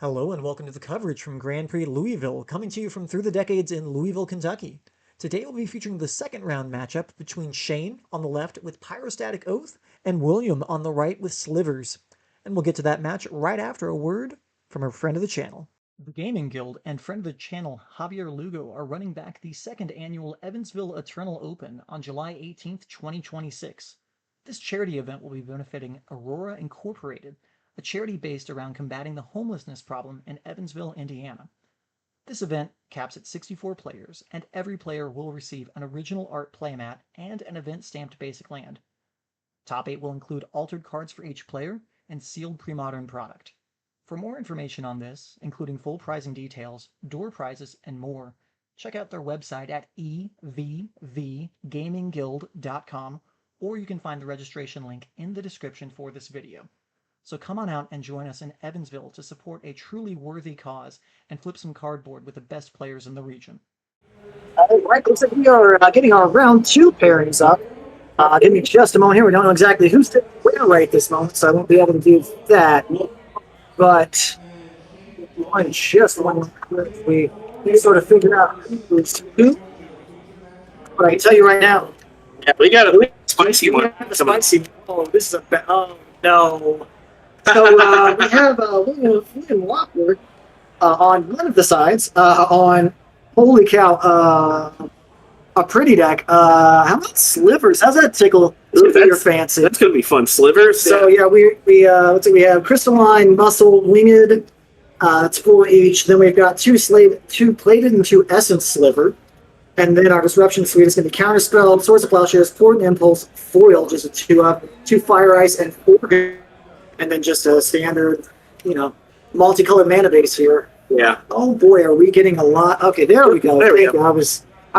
Hello and welcome to the coverage from Grand Pre Louisville, coming to you from Through the Decades in Louisville, Kentucky. Today we'll be featuring the second round matchup between Shane on the left with Pyrostatic Oath and William on the right with Slivers. And we'll get to that match right after a word from our friend of the channel. The Gaming Guild and friend of the channel Javier Lugo are running back the second annual Evansville Eternal Open on July 18th, 2026. This charity event will be benefiting Aurora Incorporated, a charity based around combating the homelessness problem in Evansville, Indiana. This event caps at 64 players, and every player will receive an original art playmat and an event-stamped basic land. Top 8 will include altered cards for each player and sealed pre-modern product. For more information on this, including full pricing details, door prizes, and more, check out their website at evvgamingguild.com, or you can find the registration link in the description for this video. So come on out and join us in Evansville to support a truly worthy cause and flip some cardboard with the best players in the region. All right, looks like we are getting our round two pairings up. Give me just a moment here. We don't know exactly who's where right at this moment, so I won't be able to do that. But we sort of figure out who's who. But I can tell you right now. Yeah, we got a spicy one. Spicy. Oh, this is a oh no. So we have William Lockwood on one of the sides. On holy cow, a pretty deck. How about Slivers? How's that tickle your fancy? That's gonna be fun. Slivers. So yeah, we let's see, we have crystalline, muscle, winged. That's 4 each. Then we've got two plated and two essence sliver. And then our disruption suite is going to be counterspell, swords of plowshares, port impulse, foil, just a 2-up, 2 fire ice, and 4. And then just a standard, multicolored mana base here. Yeah. Oh boy, are we getting a lot? Okay, there we go. There we go. I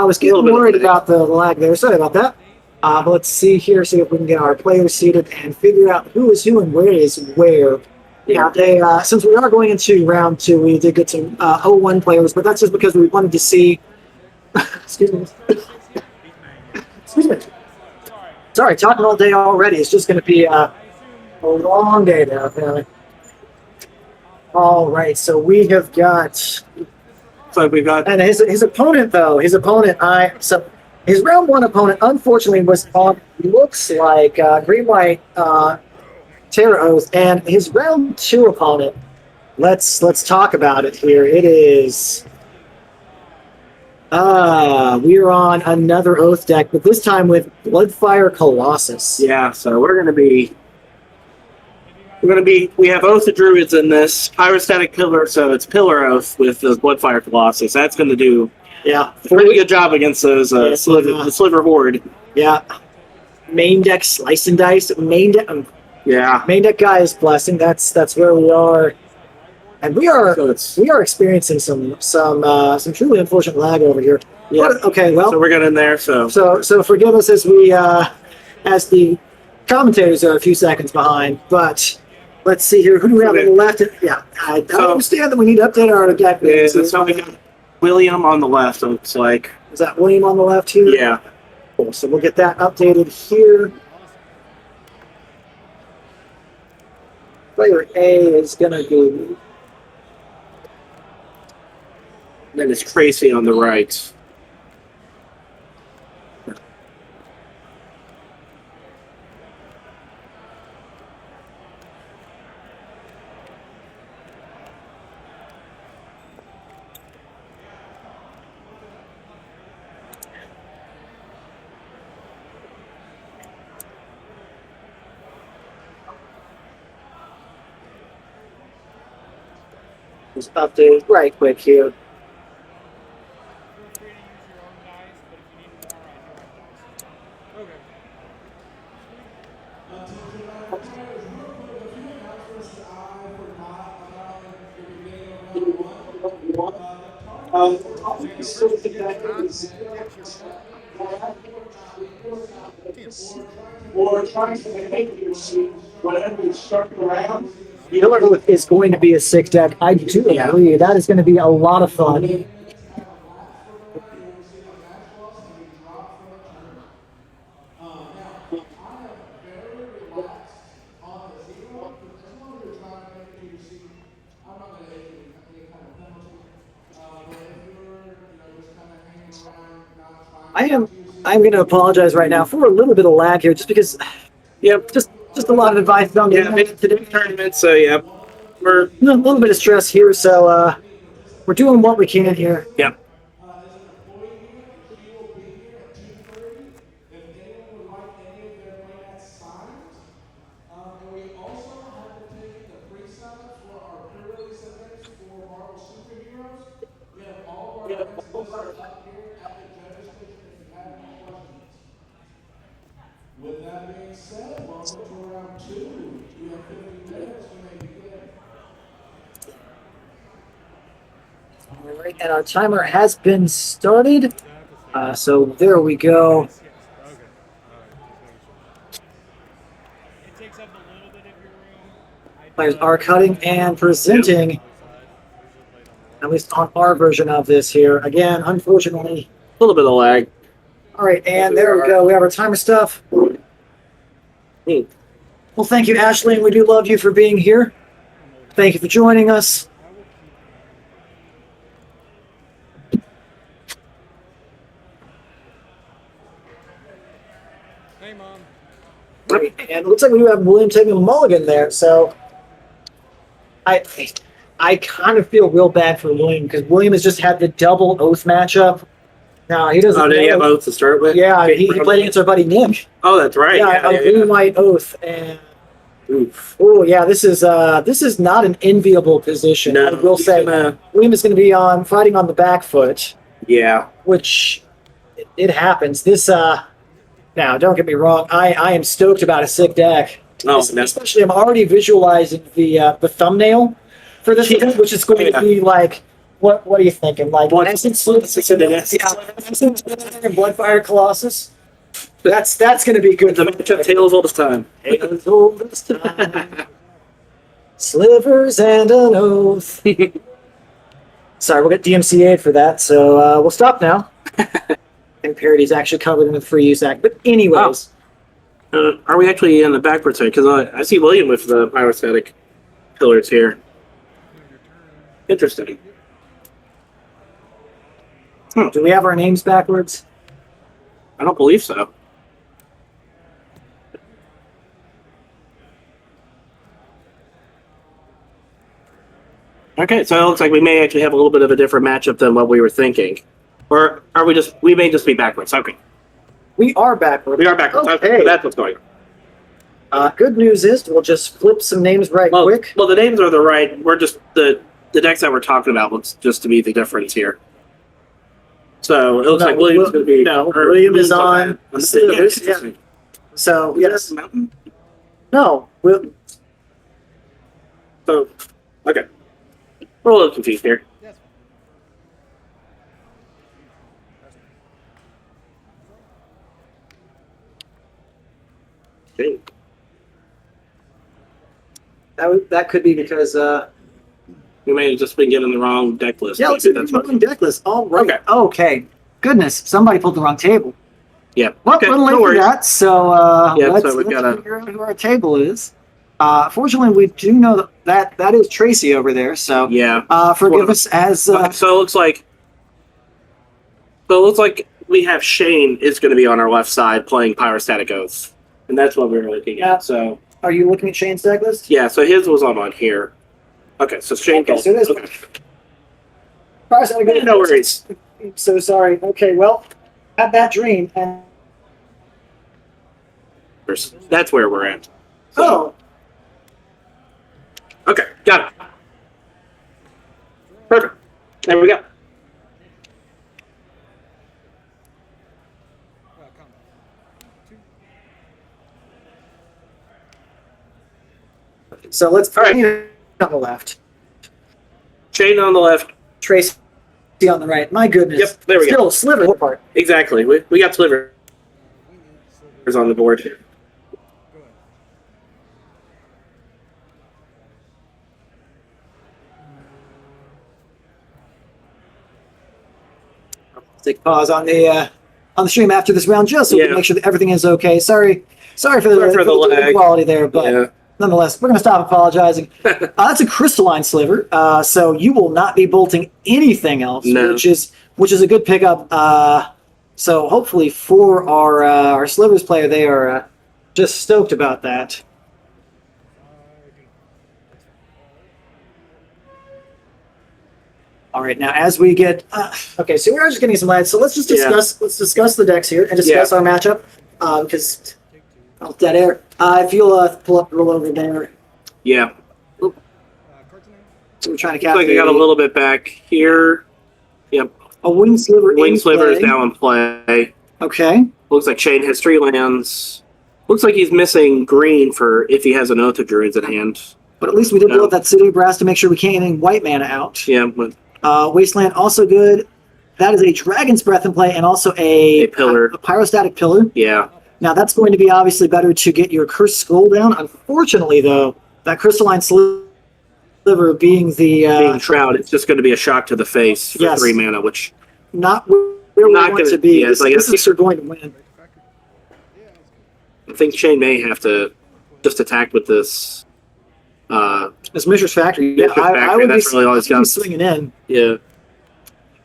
was getting worried about the lag there. Sorry about that. But let's see here, see if we can get our players seated and figure out who is who and where is where. Yeah, since we are going into round 2, we did get some 0-1 players, but that's just because we wanted to see. Excuse me. Excuse me. Sorry, talking all day already. It's just going to be a long day there, apparently. All right, so we have got. So we've got. And his opponent, though, his round 1 opponent, unfortunately, was on. Looks like Green White Terror Oath, and his round 2 opponent. Let's talk about it here. It is. We're on another Oath deck, but this time with Bloodfire Colossus. Yeah, so we have Oath of Druids in this, Pyrostatic Pillar, so it's Pillar Oath with the Bloodfire Colossus. That's going to do a pretty good job against those the Sliver Horde. Yeah. Main deck Slice and Dice. Main deck guy is Blessing. That's where we are. And we are experiencing some truly unfortunate lag over here. Yeah. But, okay, well. So we're getting there. So forgive us as we as the commentators are a few seconds behind. But let's see here. Who do we have on the left? Yeah, I understand that we need to update our deck. Yeah, so we got William on the left. It looks like. Is that William on the left here? Yeah. Cool. So we'll get that updated here. Player A is gonna be. Then it's Tracy on the right. Just update right quick here. Or trying to make you see whatever is circling around. Pillar is going to be a sick deck. I do agree. That is going to be a lot of fun. I'm going to apologize right now for a little bit of lag here, just because. Yep. Just a lot of advice on the it's today tournament, so yeah, we're a little bit of stress here, so we're doing what we can here. Yep. With that being said, welcome to round 2. You have 50 minutes. You may begin. All right, and our timer has been started. So there we go. Players are cutting and presenting, at least on our version of this here. Again, unfortunately. A little bit of lag. All right, and there we go. We have our timer stuff. Well, thank you, Ashley, and we do love you for being here. Thank you for joining us. Hey, Mom. Great. And it looks like we have William taking a mulligan there, so I kind of feel real bad for William, because William has just had the double oath matchup. Now he doesn't. Oh, did he have oath to start with? Yeah, he played against our buddy Nick. Oh, that's right. Yeah, a green white oath, and oh yeah, this is not an enviable position. No, I will say, William is going to be fighting on the back foot. Yeah. Which it happens. This now, don't get me wrong. I am stoked about a sick deck. Oh, Especially, I'm already visualizing the thumbnail for this event, which is going to be like, what are you thinking? Like Essence Bloodfire Colossus. That's going to be good. The matchup Tails all this time. Tails all this time. Slivers and an oath. Sorry, we'll get DMCA'd for that, so we'll stop now. And Parody's actually covered in the Free Use Act. But anyways. Are we actually in the backwards here? Because I see William with the pyrostatic pillars here. Interesting. Do we have our names backwards? I don't believe so. Okay, so it looks like we may actually have a little bit of a different matchup than what we were thinking. Or are we may just be backwards. Okay. We are backwards. We are backwards. Okay. So that's what's going on. Good news is we'll just flip some names quick. Well, the names are the right. We're just the decks that we're talking about looks just to be the difference here. So it looks like William's going to be. No, William is on Slivers. Yeah. So yes. Mountain? No. So okay. We're a little confused here. Okay. That could be because we may have just been given the wrong deck list. yeah, let's see the wrong deck list. All right. Okay. Goodness, somebody pulled the wrong table. Yeah. Well, okay. we're late for that, so let's we've got to figure out who our table is. Fortunately, we do know that is Tracy over there. So yeah. Forgive us as. So it looks like. We have Shane is going to be on our left side playing Pyrostatic Oath, and that's what we were looking at. So. Are you looking at Shane's deck list? Yeah. So his was on here. Okay. So Shane. Okay. So this. Okay. No worries. So sorry. Okay. Well, had that dream and. That's where we're at. So, okay, got it. Perfect. There we go. So let's put Shane on the left. Shane on the left. Tracy on the right. My goodness. Yep, there we Still, go. Sliver part. Exactly. We got Slivers on the board. Take pause on the stream after this round just so we can make sure that everything is okay. Sorry for the lag. quality there, but nonetheless, we're going to stop apologizing. That's a crystalline sliver, so you will not be bolting anything else, which is a good pickup. So hopefully for our Slivers player, they are just stoked about that. All right, now as we get okay, so we are just getting some lights. So let's just discuss the decks here and discuss our matchup because dead air. If you'll pull up, roll over there. Yeah. So we're trying to Looks like I got a little bit back here. Yep. A wing sliver. Wing sliver is now in play. Okay. Looks like Shane has 3 lands. Looks like he's missing green for if he has an Oath of Druids at hand. But at least we did build that City of Brass to make sure we can't get any white mana out. Yeah. But Wasteland also good. That is a Dragon's Breath in play and also a pillar. A Pyrostatic Pillar. Yeah. Now that's going to be obviously better to get your Cursed Skull down. Unfortunately, though, that Crystalline Sliver being the being Shroud, it's just going to be a shock to the face for 3 mana, which not where we want to be. Yes, this is you're going to win. I think Shane may have to just attack with this. This Mishra's Factory. Yeah, I would that's be, really all he's got. Swinging in. Yeah.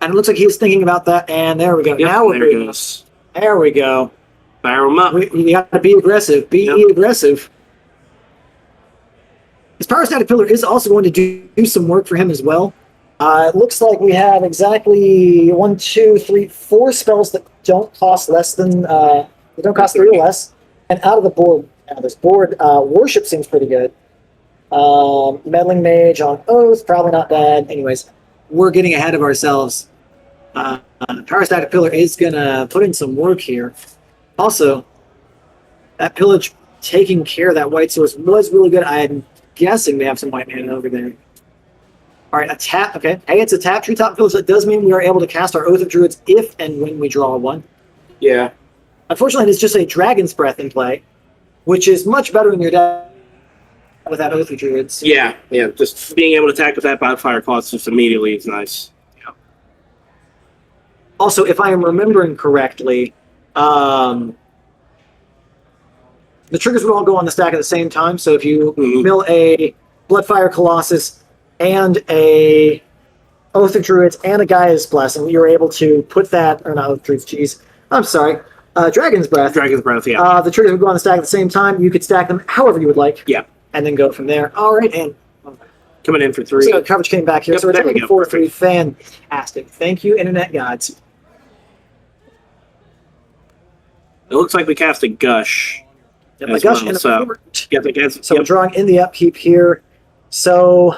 And it looks like he's thinking about that. And there we go. Yep, now there it goes. There we go. Fire him up. We got to be aggressive. Be aggressive. His Pyrostatic Pillar is also going to do some work for him as well. It looks like we have exactly 1, 2, 3, 4 spells that don't cost less than they don't cost 3 or less. And out of the board, now this board worship seems pretty good. Meddling Mage on Oath, probably not bad. Anyways, we're getting ahead of ourselves. Pyrostatic Pillar is gonna put in some work here. Also, that pillage taking care of that white source was really good. I'm guessing they have some white mana over there. All right, a tap. Okay, hey, it's a tap treetop pillage. That does mean we are able to cast our Oath of Druids if and when we draw one. Yeah. Unfortunately, it's just a Dragon's Breath in play, which is much better in your deck with that Oath of Druids. Yeah, yeah. Just being able to attack with that Bonfire Clause just immediately is nice. Yeah. Also, if I am remembering correctly, the triggers would all go on the stack at the same time. So if you mill a Bloodfire Colossus and a Oath of Druids and a Gaia's Blessing, you're able to put that, or not Oath of Druids, geez. I'm sorry. Dragon's Breath. Dragon's Breath, yeah. The triggers would go on the stack at the same time. You could stack them however you would like. Yeah. And then go from there. All right, and coming in for 3. So coverage came back here. Yep, so we're there we taking go. 4-3. Fantastic. Thank you, Internet Gods. It looks like we cast a Gush. Yep, a Gush and a so, Fort. yeah, So we're drawing in the upkeep here. So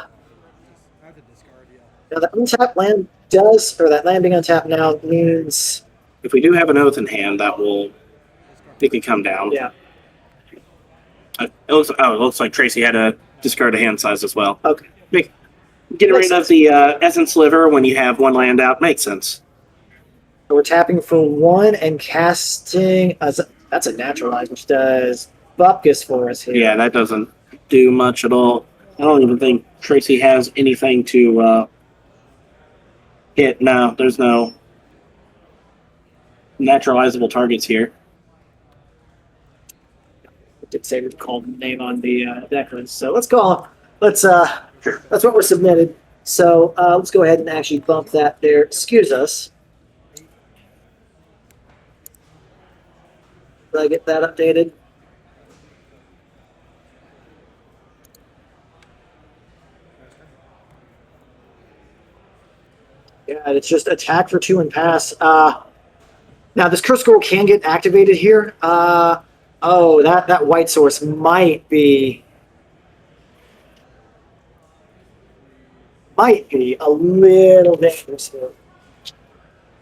now the untapped land does, or that land being untapped now means... If we do have an Oath in hand, that will... It can come down. Yeah. It looks like Tracy had to discard a hand size as well. Okay. Getting rid of the Essence Sliver when you have 1 land out makes sense. So we're tapping for 1 and casting... that's a naturalize, which does Bupkis for us here. Yeah, that doesn't do much at all. I don't even think Tracy has anything to hit. No, there's no naturalizable targets here. I did say we called the name on the Decklists. So let's call... Let's... That's what we're submitted. So let's go ahead and actually bump that there. Excuse us. Did I get that updated? Yeah, it's just attack for 2 and pass. Now this Curse Scroll can get activated here. Oh, that white source might be a little dangerous here.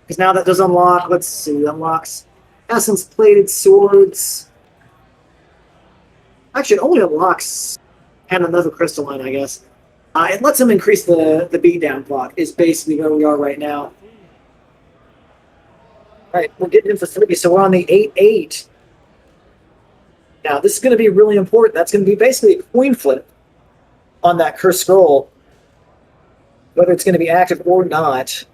Because now that does unlock, let's see, unlocks Essence Plated Swords. Actually, it only unlocks and another crystalline, I guess. It lets him increase the beatdown block, is basically where we are right now. Alright, we're getting into 3, so we're on the 8-8. Now, this is going to be really important. That's going to be basically a coin flip on that Cursed Scroll, whether it's going to be active or not.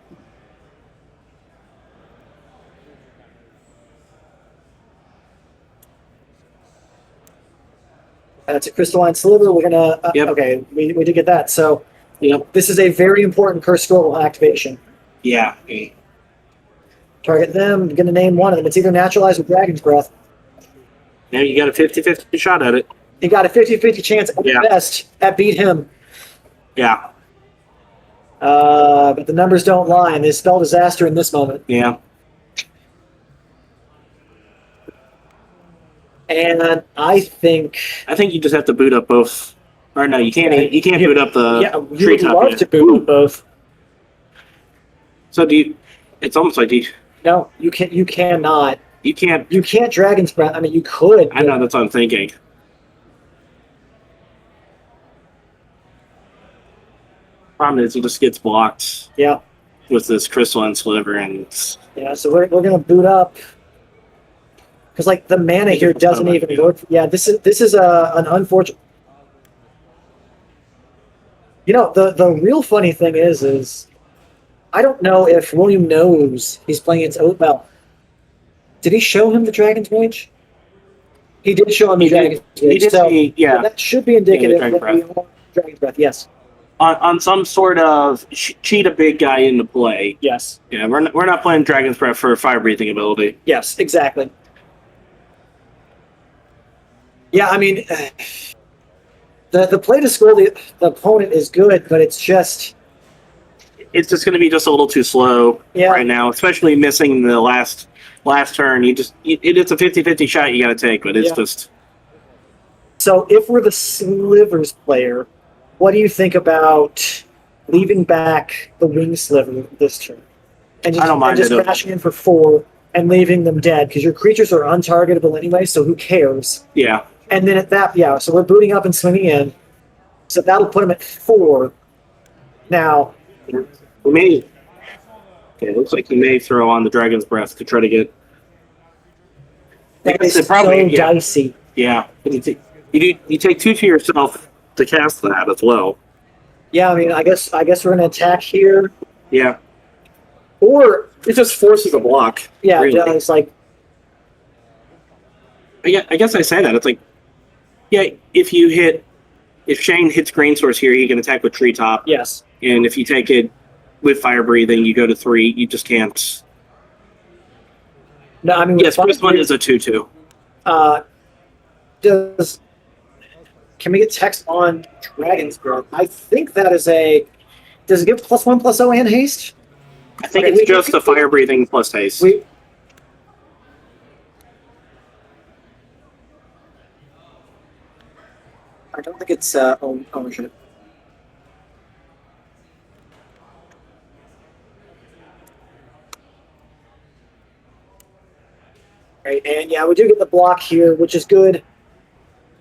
It's a crystalline sliver. We're gonna okay. We did get that. So this is a very important Cursed Scroll activation. Yeah. Target them. I'm going to name one of them. It's either Naturalized or Dragon's Breath. Now you got a 50-50 shot at it. You got a 50-50 chance at best at beat him. Yeah. But the numbers don't lie, and they spell disaster in this moment. Yeah. And I think you just have to boot up both. Or no, you can't. You can't boot up the you would treetop. love to boot up both. So do you? It's almost like you. No, you can't. You cannot. You can't. You can't Dragon's Breath. I mean, you could. I know, that's what I'm thinking. Problem is, it just gets blocked. Yeah. With this crystalline sliver, and Yeah. So we're gonna boot up because like the mana here doesn't even work. Yeah. This is an unfortunate. You know, the real funny thing is I don't know if William knows he's playing against Oathbell. Did he show him the Dragon's Rage? He did show him the Dragon's Rage. So that should be indicative that we are Dragon's Breath, yes. On some sort of cheat a big guy into play. Yes. Yeah, we're not playing Dragon's Breath for fire breathing ability. Yes, exactly. Yeah, I mean, the play to score the opponent is good, but it's just going to be just a little too slow right now, especially missing the last turn. It's a 50-50 shot you got to take, but it's just. So if we're the Slivers player, what do you think about leaving back the Wing Sliver this turn? And just, I don't mind just crashing in for 4 and leaving them dead, because your creatures are untargetable anyway, so who cares? Yeah. And then at that, so we're booting up and swinging in. So that'll put them at 4. Now, we may. Okay, it looks like he may throw on the Dragon's Breath to try to get. that is so dicey. Yeah, you take 2 to yourself to cast that as well. Yeah, I mean, I guess we're gonna attack here. Yeah. Or it just forces a block. Yeah, really. It's like. I guess I say that it's like, if Shane hits Green Source here, he can attack with Treetop. Yes. And if you take it with Fire Breathing, you go to 3. You just can't. No, I mean. Yes, first one is a 2/2. Can we get text on Dragon's Breath? I think that is a. Does it give +1/+0 and haste? I think it's just the Fire Breathing plus haste. I don't think it's ownership. Right, and we do get the block here, which is good.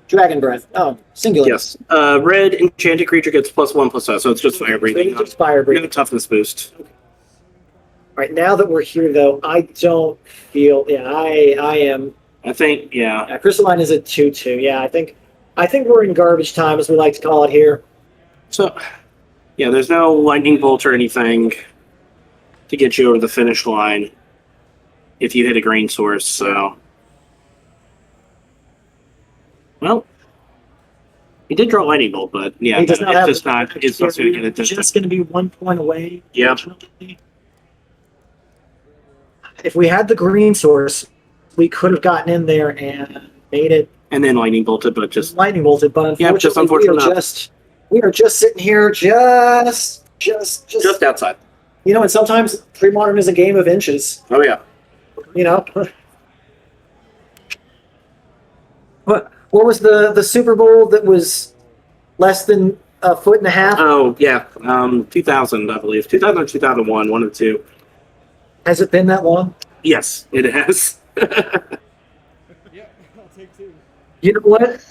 Dragon Breath. Oh, singular. Yes. Red enchanted creature gets +1/+0, so it's just Fire Breathing. Just Fire Breathing. No toughness boost. Okay. All right, now that we're here, though, I don't feel. I am. I think, Crystalline is a 2/2. Yeah, I think we're in garbage time, as we like to call it here. So, there's no lightning bolt or anything to get you over the finish line if you hit a green source. So, well, he did draw lightning bolt, but he does not it's not going to get it. Just going to be 1 point away. Yeah. If we had the green source, we could have gotten in there and made it. And then lightning bolted, but just lightning bolted. But unfortunately, we are just sitting here, just outside. You know, and sometimes pre-modern is a game of inches. Oh yeah. You know. What was the Super Bowl that was less than a foot and a half? Oh yeah, 2000, I believe, 2000 or 2001, one of the two. Has it been that long? Yes, it has. You know what?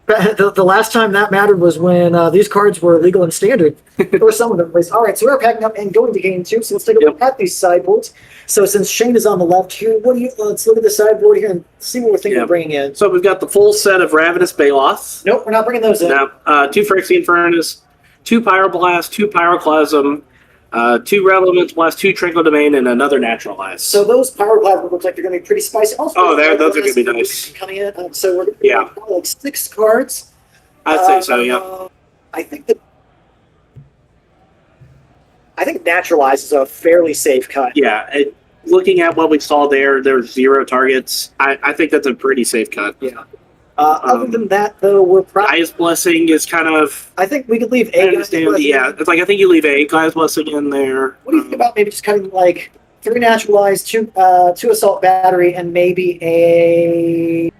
The last time that mattered was when these cards were legal and standard. Or some of them was. All right, so we're packing up and going to game 2. So let's take a look at these sideboards. So since Shane is on the left here, let's look at the sideboard here and see what we're thinking of bringing in. So we've got the full set of Ravenous Baloth. Nope, we're not bringing those in. No, 2 Phyrexian Furnace, 2 Pyroblast, 2 Pyroclasm, 2 Revelements Blast, 2 Tranquil Domain, and another Naturalize. So those Pyroclasm look like they're going to be pretty spicy. Also, those are going to be nice. Coming in, so we're going to be like 6 cards. I'd say so, yeah. I think Naturalize is a fairly safe cut. Yeah, looking at what we saw there's 0 targets. I think that's a pretty safe cut. Yeah. Other than that, though, we're probably. Guy's Blessing is kind of. I think we could leave I a. understand. Yeah, it's like I think you leave a Guy's Blessing in there. What do you think about maybe just cutting like 3 naturalized, 2 assault battery, and maybe a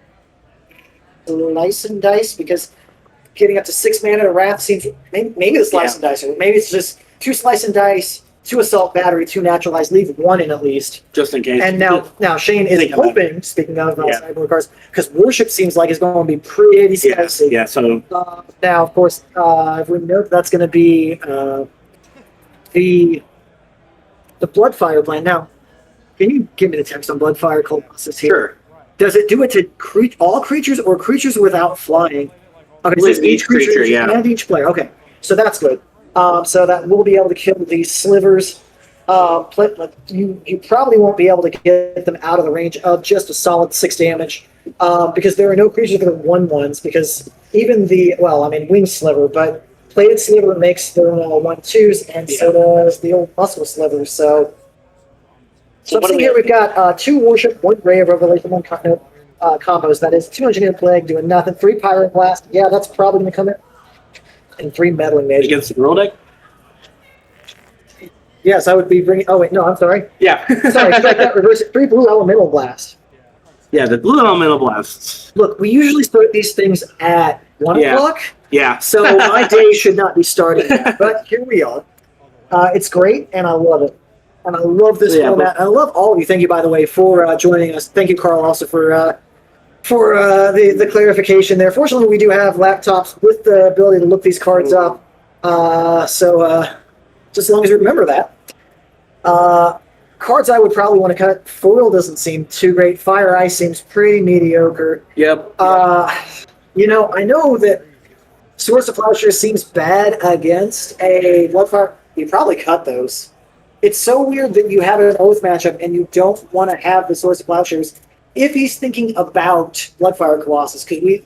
slice and dice, because getting up to 6 mana to Wrath seems maybe the slice and dice, or maybe it's just 2 slice and dice, 2 assault battery, 2 naturalized, leave 1 in at least. Just in case. And now Shane is hoping, speaking of sideboard cards, because Worship seems like it's going to be pretty spicy. Yeah, so. Now, of course, if we know that's going to be the Bloodfire plan. Now, can you give me the text on Bloodfire Colossus here? Sure. Does it do it to all creatures or creatures without flying? Okay, so Each creature, yeah. And each player. Okay, so that's good. So that we'll be able to kill these slivers. You probably won't be able to get them out of the range of just a solid 6 damage, because there are no creatures that are 1/1s. Because even Wing Sliver, but Plated Sliver makes their 1/2s, and so does the old Muscle Sliver. So I'm seeing here we've got 2 Worship, 1 Ray of Revelation, 1 combos. That is 2 Engineered Plague, doing nothing. 3 Pyro Blast. Yeah, that's probably going to come in. And 3 Meddling Mage. Against the roll deck? Yes, I would be bringing. Oh wait, no, I'm sorry. Yeah. Sorry, strike that. Reverse it. 3 Blue Elemental Blast. Yeah, the Blue Elemental Blasts. Look, we usually start these things at 1 o'clock. Yeah. So my day should not be starting yet, but here we are. It's great, and I love it. And I love this format. I love all of you. Thank you, by the way, for joining us. Thank you, Carl, also for the clarification there. Fortunately, we do have laptops with the ability to look these cards up. So just as long as you remember that. Cards I would probably want to cut. Foil doesn't seem too great. Fire Ice seems pretty mediocre. Yep. I know that Source of Plowshare seems bad against a Bloodfire. You probably cut those. It's so weird that you have an Oath matchup and you don't want to have the Source of Plowshares if he's thinking about Bloodfire Colossus. Because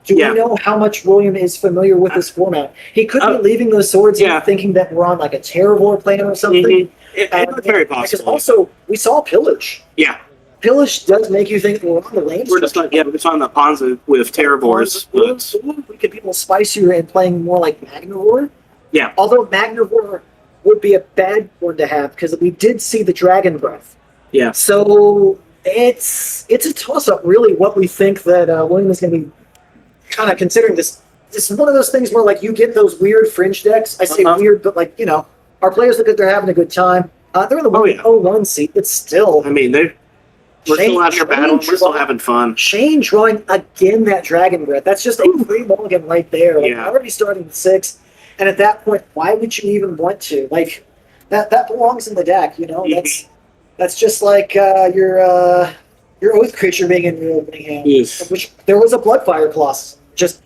we know how much William is familiar with this format. He could be leaving those swords in thinking that we're on like a Terravore plan or something. Mm-hmm. It's very possible. Because also, we saw Pillage. Yeah. Pillage does make you think we're on the lane. We're just on the Ponza with Terravores. We could be a little spicier and playing more like Magnivore. Yeah. Although Magnivore would be a bad one to have because we did see the Dragon Breath. Yeah. So it's a toss-up, really, what we think that William is going to be kind of considering this. This is one of those things where, like, you get those weird fringe decks. I say weird, but, like, our players look like they're having a good time. They're in the 101 seat, but still. I mean, we're still out here battling. We're still having fun. Shane drawing again that Dragon Breath. That's just a free mulligan right there. Like, already starting with 6. And at that point, why would you even want to? Like, that belongs in the deck, That's just like your Oath creature being in your opening hand. Yes. Which there was a Bloodfire Colossus. Just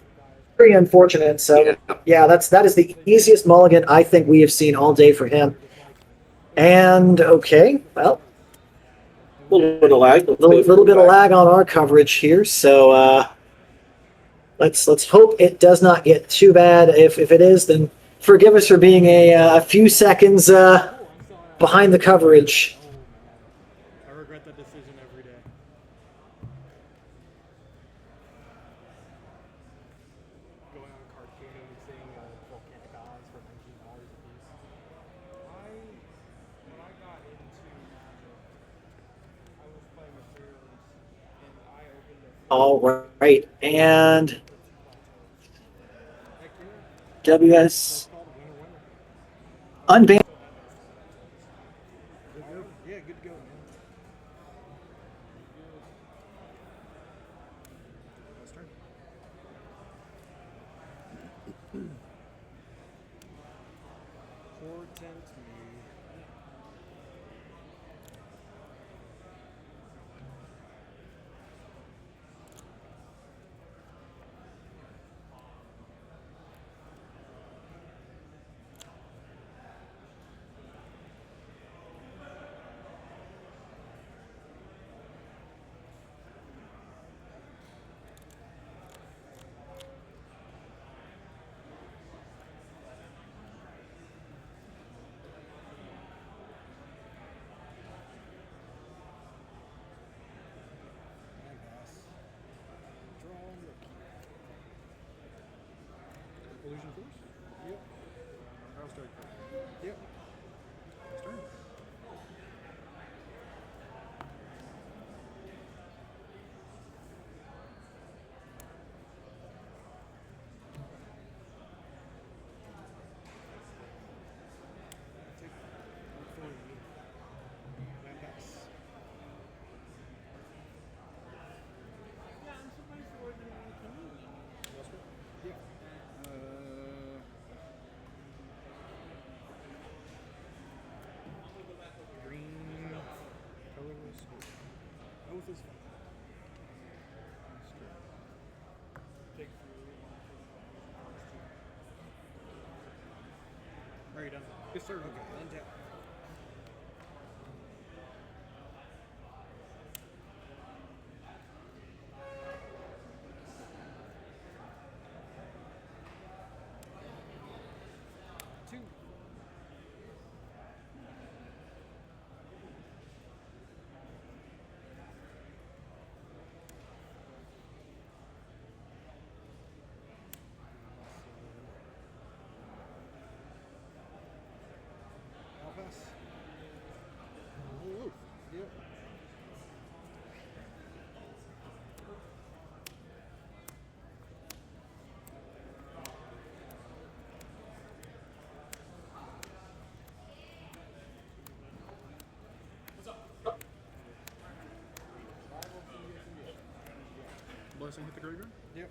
very unfortunate. So that is the easiest mulligan I think we have seen all day for him. And well, a little bit of lag. Little bit of lag on our coverage here. So let's hope it does not get too bad. If it is, then forgive us for being a few seconds behind the coverage. I regret that decision every day. Going on Cartoon and seeing volcanic eyes for $19 a piece. When I got into Magic, I was playing materials and I opened it. All right, and WS unbanned. Yeah, good to go, man. Let's turn. Portent me. Yep. Turn. Take 140. Land pass. Yep. Green, colorless. Oath is fine. Take 3. Are you done? Yes, sir. Okay, untap. Two. I'll pass. Ooh, yep. Blessing hit the graveyard? Yep.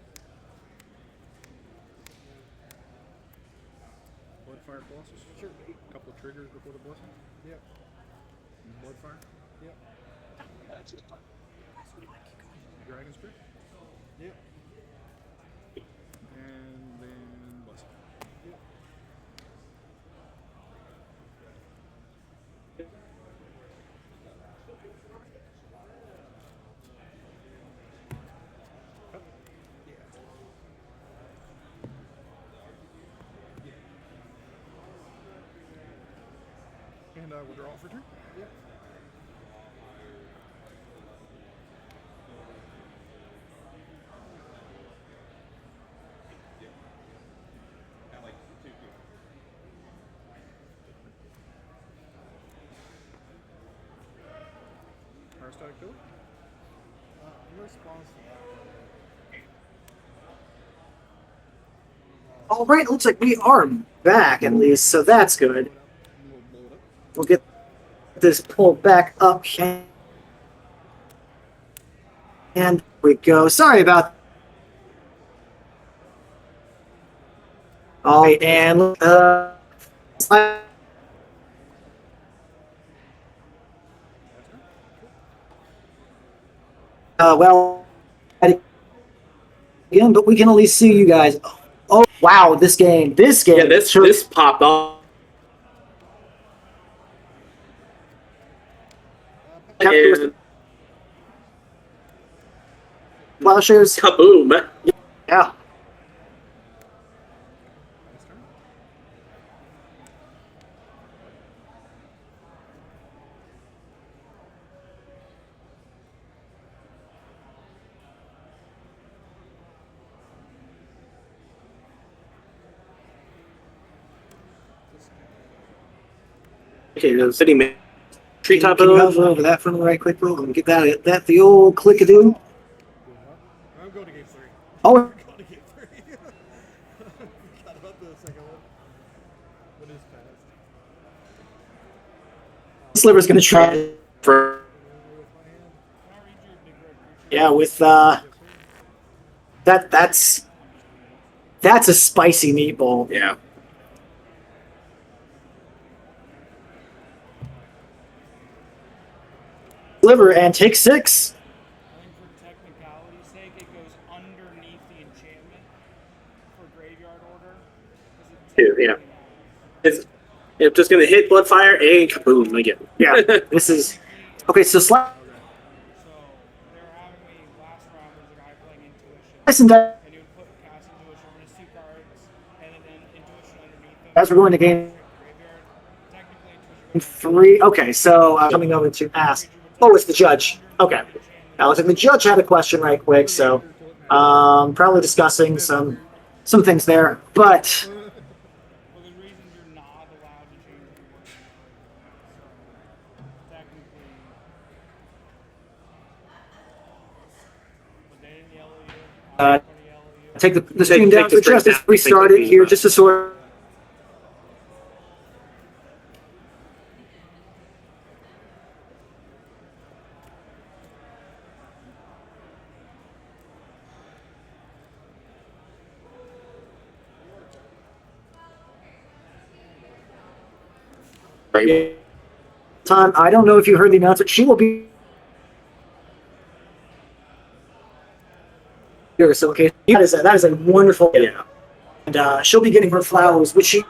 Bloodfire Colossus? Sure. Couple of triggers before the blessing? Yep. Bloodfire? Yep. Dragon Spirit? Yep. And then blessing. Yep. And withdraw for turn? Yep. Pyrostatic Pillar? In response to that. All right, it looks like we are back at least, so that's good. We'll blow it up. We'll get this pulled back up. And we go. Sorry about. All right, and well, again, but we can at least see you guys. Oh wow, this game. Yeah, this popped off. And Plowshares. kaboom! Yeah. Okay, the city man. Treetop Can you village. hover over that for me right quick, bro? Let me get that the old click-a-doo. I'm going to game 3. Oh, I'm going to game 3. Forgot about the second one. What is passed? Sliver's gonna try For yeah, with that's a spicy meatball. yeah. Sliver and take 6. I think for technicality's sake, it goes underneath the enchantment for graveyard order. Yeah. It's just gonna hit Bloodfire and kaboom again. Yeah, this is okay. So So they're having me last round was a guy playing Intuition, slice and dice and he would put cast Intuition on his 2 cards, and then Intuition underneath them. as we're going to game Graveyard. Technically, Intuition 3. Okay, so coming over to ask. Oh, it's the judge. Okay, now looks like the judge had a question right quick. So probably discussing some things there, but Well, the reason you're not take the stream down for just as we start it here, just to sort. Time. I don't know if you heard the announcement. She will be here. So okay, that is a wonderful. Yeah. And she'll be getting her flowers, which she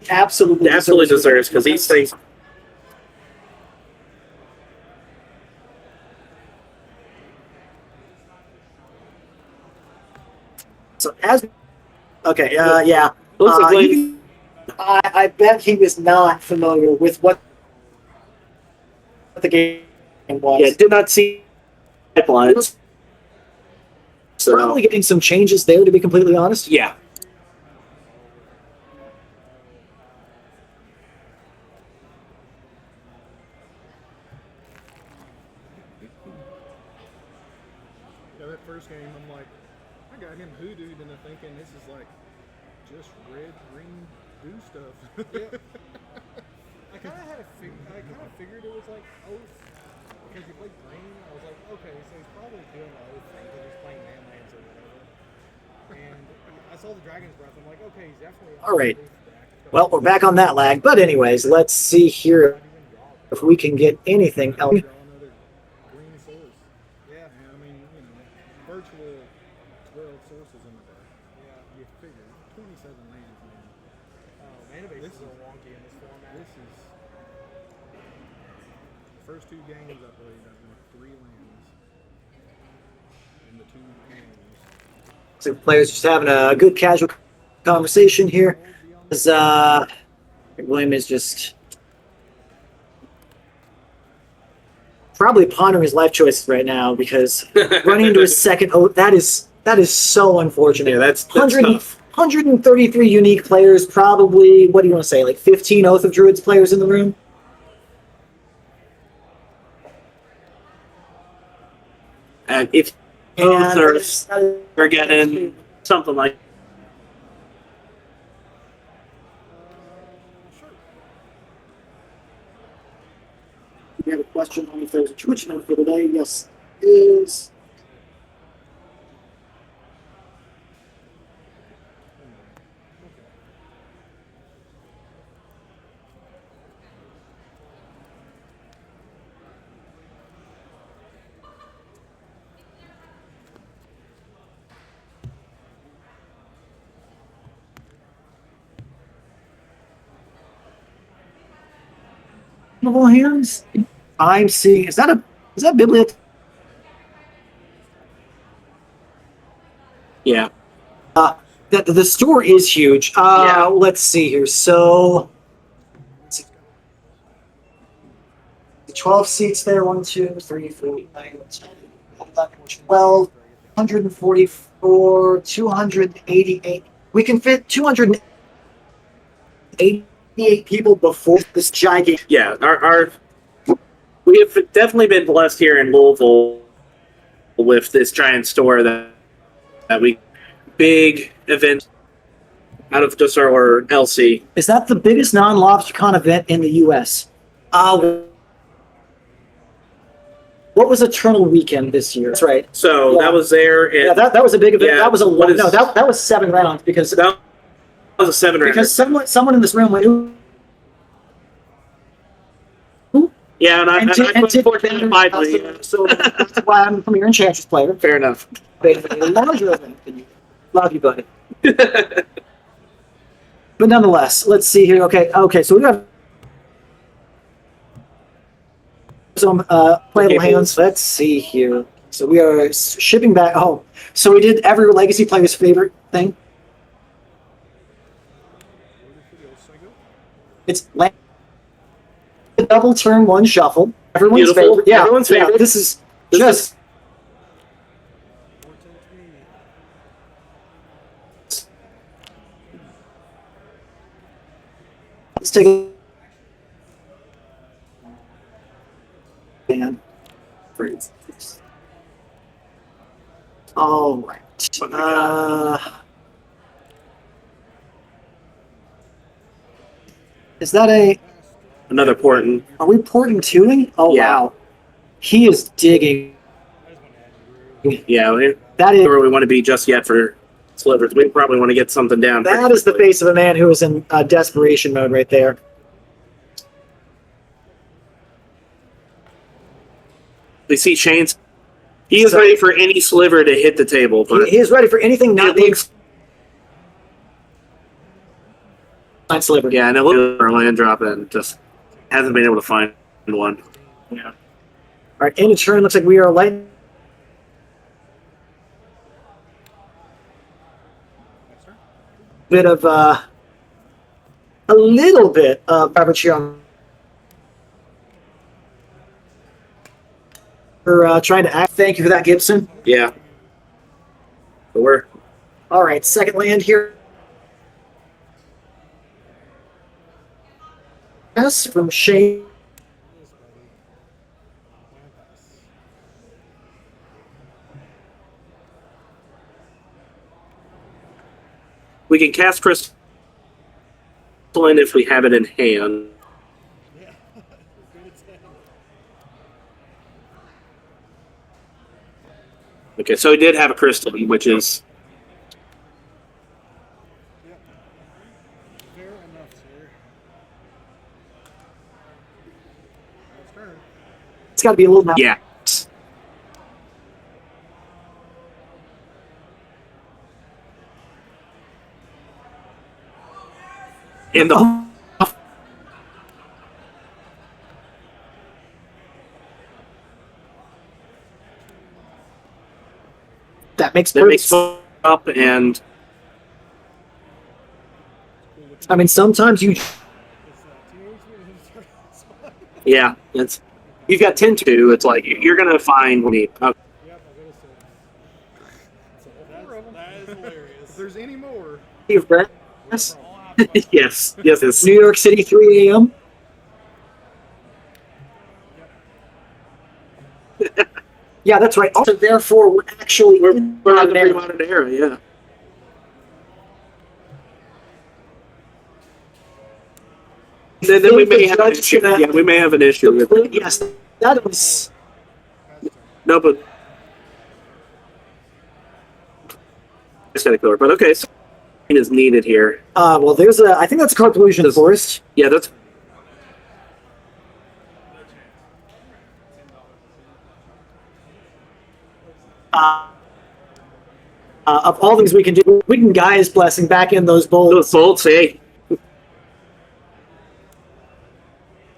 absolutely deserves because these things. So as okay, yeah. Looks like I bet he was not familiar with what the game was. yeah, did not see pipeline. So Probably getting some changes there, to be completely honest. yeah. Yeah, that first game, I'm like, I got him hoodooed into thinking this is like just red, green, do stuff. Yeah. I kind of figured it was like Oath because he played green. I was like, okay, so he's probably doing the Oath thing because he's playing Manlands or whatever. And I saw the Dragon's Breath. I'm like, okay, he's definitely All right. Oath deck, but Well, we're back on that lag. But anyways, let's see here if we can get anything else. Draw another green source. yeah, And I mean, virtual 12 sources in the deck. yeah. You figure 27 lands, man. Mana base This is a little is- wonky in this format. This is first two games I played. I went 3 lands in the 2 games. So players just having a good casual conversation here. As William is just probably pondering his life choices right now because running into his second oath, that is so unfortunate. Yeah, that's 100 tough. 133 unique players, probably, what do you want to say, like 15 Oath of Druids players in the room? If And both that is- are getting something like We have a question on if there's a Twitch note for today. Yes, is. Hands. I'm seeing. Is that bibliothèque? yeah. The store is huge. Yeah. Let's see here. So, 12 seats there. 1, 2, 3, 4, 9, 10, 11, 12, 144, 288. We can fit 288 people before this gigantic. Yeah, our we have definitely been blessed here in Louisville with this giant store that we big event out of just our LC. Is that the biggest non-LobsterCon event in the U.S.? What was Eternal Weekend this year? That's right. So Yeah. that was there. And Yeah, that was a big event. Yeah, That was a what is- no. That was 7 rounds because that was a 7 rounder. because someone in this room went. Yeah, and I And put did fortunate widely. so that's why I'm from your Enchantress player. Fair enough. Basically, a larger event than you. Love you, buddy. But nonetheless, let's see here. Okay. So we have some playable hands. Let's see here. So we are shipping back. Oh, so we did every Legacy player's favorite thing. It's double turn, 1 shuffle. Everyone's Beautiful. favorite. Yeah, Everyone's yeah, favorite. this is just. Let's take a. Man. All right. Is that a... Another porting. Are we porting tuning? Oh, Yeah. wow. He is digging. Yeah, That is... where we want to be just yet for Slivers. We probably want to get something down. That is the face of a man who is in desperation mode right there. We see Shane's. He is ready for any sliver to hit the table. But He is ready for anything not being... Sliver. yeah, and it looks for a land drop and just hasn't been able to find one. Yeah. All right, end of turn. Looks like we are light. Bit of a little bit of coverage here on. For trying to act. Thank you for that, Gibson. Yeah. But we're All right, second land here. Yes, from Shane. we can cast Crystal in if we have it in hand. Okay, so he did have a crystal, which is Fair enough, sir. Next turn. It's got to be a little. yeah. And the That makes that makes perfect. up and I mean, sometimes you. yeah, it's you've got 10-2. It's like you're gonna find when he. Yep, I got a 6. That is hilarious. If there's any more, Steve Brett. Yes. yes, it's New York City, 3 a.m. Yeah, that's right. Also, therefore, we're actually we're in the pre-modern era. Yeah. Then we may have an issue. Yeah, we may have an issue with it. Yes, that was. No, but aesthetic color. But okay, so is needed here. Well, there's a. I think that's a card pollution forest. Yeah, that's Of all things we can do, we can Gaia's Blessing back in those bowls. those bolts. Hey, Yep,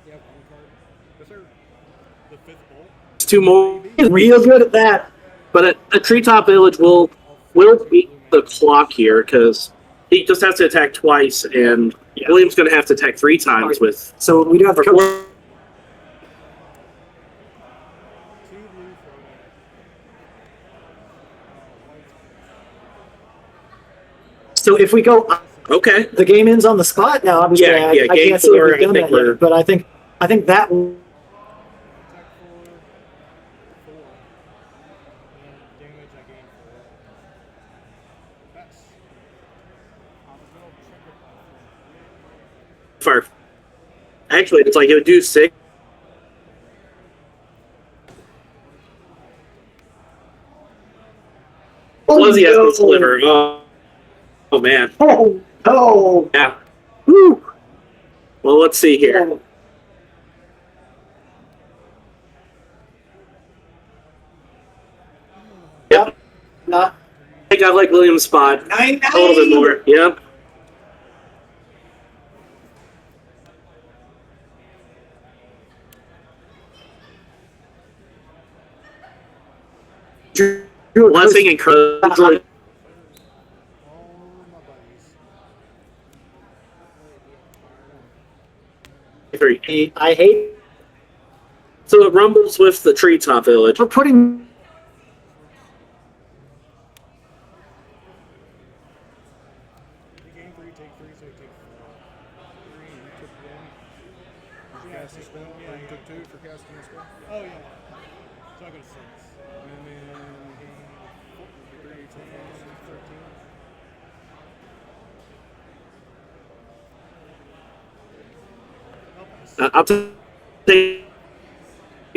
one card. Yes, sir. The 5th bolt. it's 2 more. He's real good at that. But a treetop village will beat the clock here because he just has to attack twice, and William's going to have to attack 3 times with. So we do have the. 2 blue for So if we go, Okay. the game ends on the spot now. Obviously, Yeah, I game can't see 4, if we've done I think that we're- yet, but I think that. attack 4, 4. And damage I gain 4. That's. Fire. Actually, it's like it would do 6. Was he has the sliver? Oh man. Oh no! Yeah. Woo. Well, let's see here. Yep. Not. I think I like William's spot a little bit more. Yep. Blessing and courage. All my buddies. I hate So it rumbles with the treetop village. for putting. You gain 3, take 3, so you take 4. 3, you took 1. Did you cast a spell? or you took 2 for casting a spell. Oh, yeah. So I got a 6. And then you gain 4. I'll take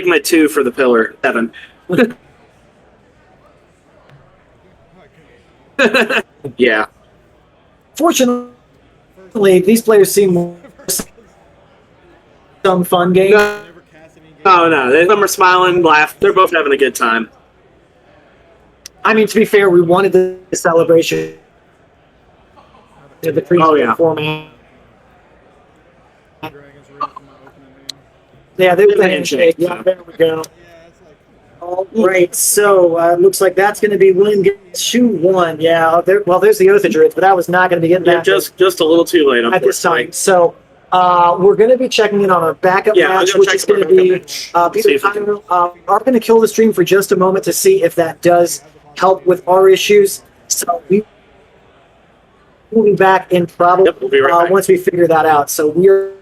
my 2 for the pillar, 7. Yeah. Fortunately, these players seem some fun games. No. Some are smiling, laugh. They're both having a good time. I mean, to be fair, we wanted the celebration of the pre format. Dragons ready for my opening hand. Yeah, they were the Handshake, handshake. Yeah, so. there we go. Yeah, it's like All right, so looks like that's going to be William gets 2-1. Yeah, there's the Oath of Druids, but that was not going to be getting Yeah, that just a little too late, at this time. unfortunately. So we're going to be checking in on our backup Yeah, I'm match, gonna which check is for going to backup be match. Peter See if we can- Tyler. I'm going to kill the stream for just a moment to see if that does help with our issues. So we'll be back in probably Yep, we'll be right back. once we figure that out. So we're